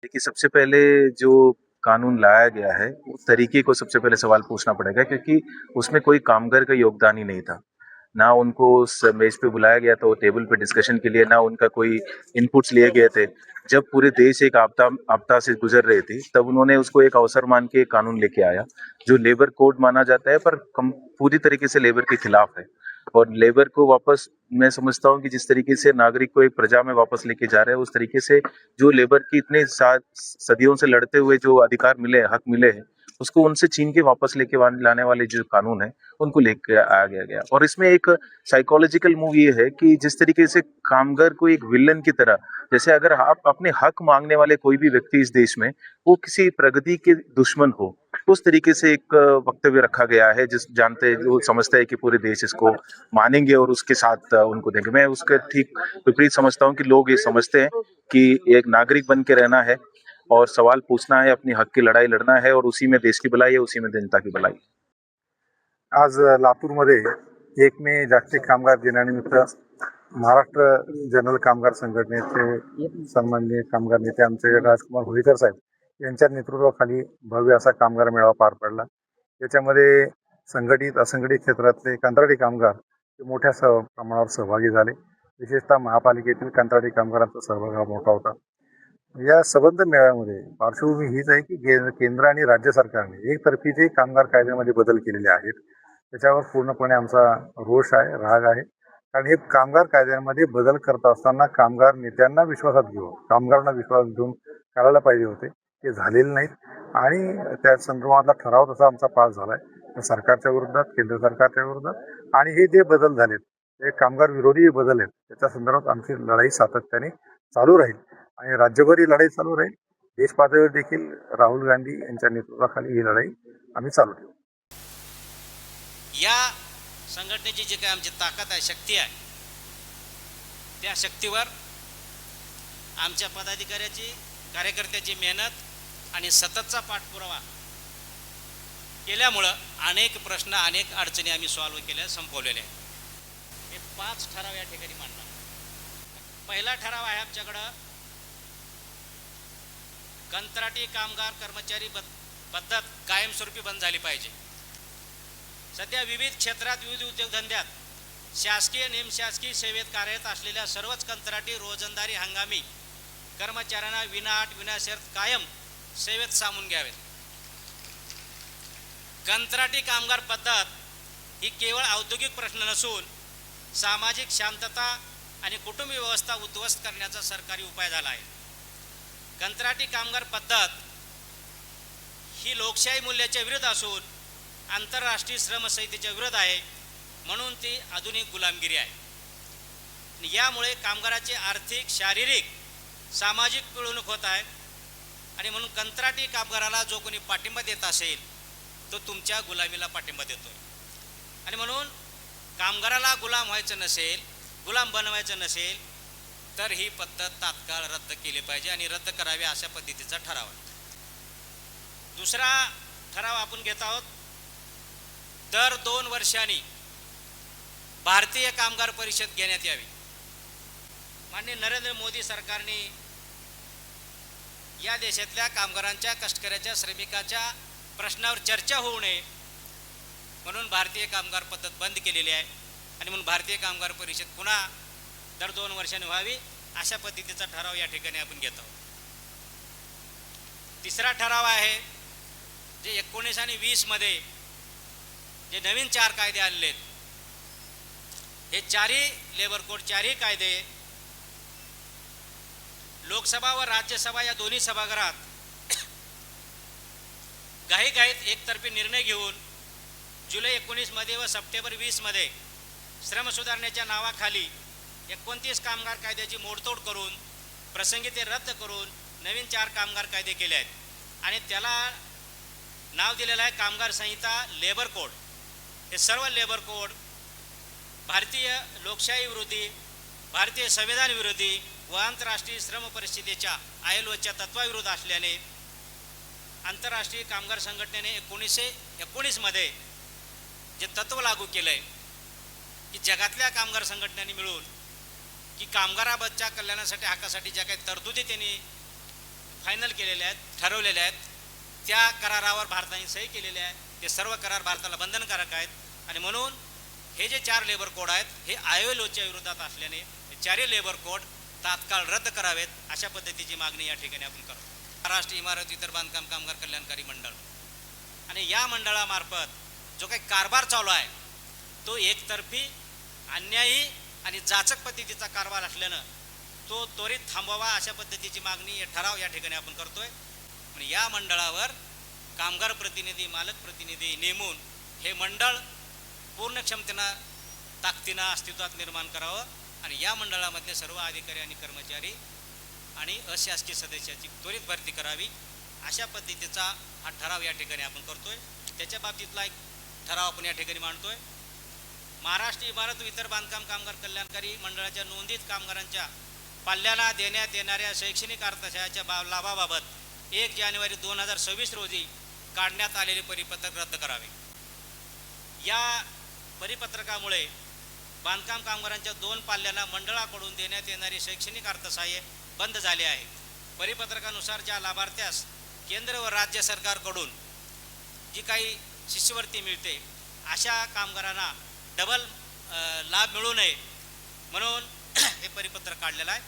देखिए, सबसे पहले जो कानून लाया गया है, उस तरीके को सबसे पहले सवाल पूछना पड़ेगा क्योंकि उसमें कोई कामगार का योगदान ही नहीं था। ना उनको उस मेज़ पे बुलाया गया था वो टेबल पे डिस्कशन के लिए, ना उनका कोई इनपुट्स लिए गए थे। जब पूरे देश एक आपदा आपदा से गुज़र रहे थे, तब उन्होंने उसको एक अवसर मान के एक कानून लेके आया, जो लेबर कोड माना जाता है पर पूरी तरीके से लेबर के खिलाफ है। और लेबर को वापस मैं समझता हूँ कि जिस तरीके से नागरिक को एक प्रजा में वापस लेके जा रहे हैं, उस तरीके से जो लेबर की इतने सदियों से लड़ते हुए जो अधिकार मिले, हक मिले हैं, उसको उनसे छीन के वापस लेके लाने वाले जो कानून है, उनको लेके आ गया। और इसमें एक साइकोलॉजिकल मूव ये है कि जिस तरीके से कामगार को एक विलन की तरह, जैसे अगर आप अपने हक मांगने वाले कोई भी व्यक्ति इस देश में, वो किसी प्रगति के दुश्मन हो, उस तरीके से एक वक्तव्य रखा गया है, जिस जानते जो समझते हैं कि पूरे देश इसको मानेंगे और उसके साथ उनको देंगे। मैं उसके ठीक विपरीत समझता हूँ कि लोग ये समझते हैं कि एक नागरिक बन के रहना है और सवाल पूछना है, अपनी हक की लड़ाई लड़ना है और उसी में देश की भलाई है, उसी में जनता की भलाई। आज लातूरमध्ये 1 मे जागतिक कामगार दिनानिमित्त महाराष्ट्र जनरल कामगार संघटनेचे सन्माननीय कामगार नेते आमचे राजकुमार होळीकर साहेब यांच्या नेतृत्वाखाली भव्य असा कामगार मेळावा पार पडला. याच्यामध्ये संघटित असंघटित क्षेत्रातले कंत्राटी कामगार मोठ्या प्रमाणावर सहभागी झाले. विशेषतः महापालिकेतील कंत्राटी कामगारांचा सहभाग हा मोठा होता. या सबंध मेळाव्यामध्ये पार्श्वभूमी हीच आहे की केंद्र आणि राज्य सरकारने एकतर्फी जे कामगार कायद्यामध्ये बदल केलेले आहेत त्याच्यावर पूर्णपणे आमचा रोष आहे, राग आहे. कारण हे कामगार कायद्यामध्ये बदल करत असताना कामगार नेत्यांना विश्वासात घेऊन, कामगारांना विश्वासात घेऊन करायला पाहिजे होते. ते झालेले नाहीत आणि त्या संदर्भातला ठराव तसा आमचा पास झाला आहे सरकारच्या विरोधात, केंद्र सरकारच्या विरोधात. आणि हे जे बदल झालेत ते कामगार विरोधी बदल आहेत, त्याच्या संदर्भात आमची लढाई सातत्याने चालू राहील आणि राज्यभर ही लढाई चालू राहील. देश पातळीवर देखील राहुल गांधी यांच्या नेतृत्वाखाली ही लढाई आम्ही चालू ठेवू. या संघटनेची जी काही आमची ताकद आहे, शक्ती आहे, त्या शक्तीवर आमच्या पदाधिकाऱ्याची, कार्यकर्त्याची मेहनत आणि सततचा पाठपुरावा केल्यामुळं अनेक प्रश्न, अनेक अडचणी आम्ही सॉल्व्ह केल्या, संपवलेल्या आहेत. हे 5 ठराव या ठिकाणी मांडणार. पहिला ठराव आहे आमच्याकडं, कंत्राटी कामगार कर्मचारी पद्धत कायमस्वरूपी बंद झाली पाहिजे. सध्या विविध क्षेत्रात, विविध उद्योगधंद्यात शासकीय, निमशासकीय सेवेत कार्यरत असलेल्या सर्वच कंत्राटी, रोजंदारी, हंगामी कर्मचाऱ्यांना विनाअट, विनाशर्त कायम सेवेत सामावून घ्यावेत. कंत्राटी कामगार पद्धत ही केवळ औद्योगिक प्रश्न नसून सामाजिक शांतता आणि कुटुंब व्यवस्था उद्ध्वस्त करण्याचा सरकारी उपाय झाला आहे. कंत्राटी कामगार पद्धत ही लोकशाही मूल्याच्या विरुद्ध असून आंतरराष्ट्रीय श्रम संहितेच्या विरोध आहे, म्हणून ती आधुनिक गुलामगिरी आहे. यामुळे कामगाराची आर्थिक, शारीरिक, सामाजिक पिळवणूक होत आहे आणि म्हणून कंत्राटी कामगाराला जो कोणी पाठिंबा देत असेल तो तुमच्या गुलामीला पाठिंबा देतोय. आणि म्हणून कामगाराला गुलाम व्हायचं नसेल, गुलाम बनवायचं नसेल तर ही पद्धत तात्काळ रद्द केली पाहिजे आणि रद्द करावी अशा पद्धतीचा ठराव आहे. दुसरा ठराव आपण घेत आहोत, दर 2 वर्षांनी भारतीय कामगार परिषद घेण्यात यावी. माननीय नरेंद्र मोदी सरकारने या देशातल्या कामगारांच्या, कष्टकऱ्याच्या, श्रमिकाच्या प्रश्नावर चर्चा होऊ नये म्हणून भारतीय कामगार पद्धत बंद केलेली आहे आणि म्हणून भारतीय कामगार परिषद पुन्हा दर 2 वर्षांनी व्हावी अशा पद्धतीचा ठराव या ठिकाणी आपण घेत आहोत. तिसरा ठराव आहे, जे 19 आणि 20 मध्ये जे नवीन 4 कायदे आणले आहेत, हे चारही लेबर कोड, चारही कायदे लोकसभा व राज्यसभा या दोन्ही सभागृहात घाईघाईत एकतर्फी निर्णय घेऊन जुलै 19 मध्ये व सप्टेंबर 20 मध्ये श्रम सुधारणेच्या नावाखाली 29 कामगार कायद्याची मोडतोड करून प्रसंगी ते रद्द करून नवीन 4 कामगार कायदे केले आहेत आणि त्याला नाव दिलेलं आहे कामगार संहिता, लेबर कोड. हे सर्व लेबर कोड भारतीय लोकशाही विरोधी, भारतीय संविधान विरोधी व आंतरराष्ट्रीय श्रम परिषदेच्या ILOच्या तत्वाविरोध असल्याने आंतरराष्ट्रीय कामगार संघटनेने 1919 मध्ये जे तत्व लागू केलं आहे की जगातल्या कामगार संघटनांनी मिळून की कामगाराबाबतच्या कल्याणासाठी, हक्कासाठी ज्या काही तरतुदी त्यांनी फायनल केलेले आहेत, ठरवलेले आहेत. त्या करारावर भारताने सही केलेली आहे. ते सर्व करार भारताला बंधनकारक आहेत आणि म्हणून हे जे 4 लेबर कोड आहेत हे ILOच्या विरोधात असल्याने हे 4ही लेबर कोड तात्काळ रद्द करावेत अशा पद्धतीची मागणी या ठिकाणी आपण करतो. महाराष्ट्र इमारत इतर बांधकाम कामगार कल्याणकारी मंडळ आणि या मंडळामार्फत जो काही कारभार चालू आहे तो एकतर्फी, अन्यायी आणि जाचक पद्धतीचा कारभार असल्यानं तो त्वरित थांबवावा अशा पद्धतीची मागणी ठराव या ठिकाणी आपण करतोय. आणि या मंडळावर कामगार प्रतिनिधी, मालक प्रतिनिधी नेमून हे मंडळ पूर्ण क्षमतेनं, ताकदीनं अस्तित्वात निर्माण करावं आणि या मंडळामधले सर्व अधिकारी आणि कर्मचारी आणि अशासकीय सदस्याची त्वरित भरती करावी अशा पद्धतीचा हा ठराव या ठिकाणी आपण करतोय. त्याच्या बाबतीतला एक ठराव आपण या ठिकाणी मांडतोय. महाराष्ट्र इमारत व इतर बांधकाम कामगार कल्याणकारी मंडळाच्या नोंदीत कामगारांच्या पाल्याला देण्यात येणाऱ्या शैक्षणिक अर्थसहाय्याच्या लाभाबाबत 1 जानेवारी 2026 रोजी काढण्यात आलेले परिपत्रक रद्द करावे. या परिपत्रकामुळे बांधकाम कामगारांच्या 2 पाल्यांना मंडळाकडून देण्यात येणारे शैक्षणिक अर्थसहाय्य बंद झाले आहे. परिपत्रकानुसार ज्या लाभार्थ्यास केंद्र व राज्य सरकारकडून जी काही शिष्यवृत्ती मिळते अशा कामगारांना डबल लाभ मिळू नये म्हणून हे परिपत्रक काढलेलं आहे.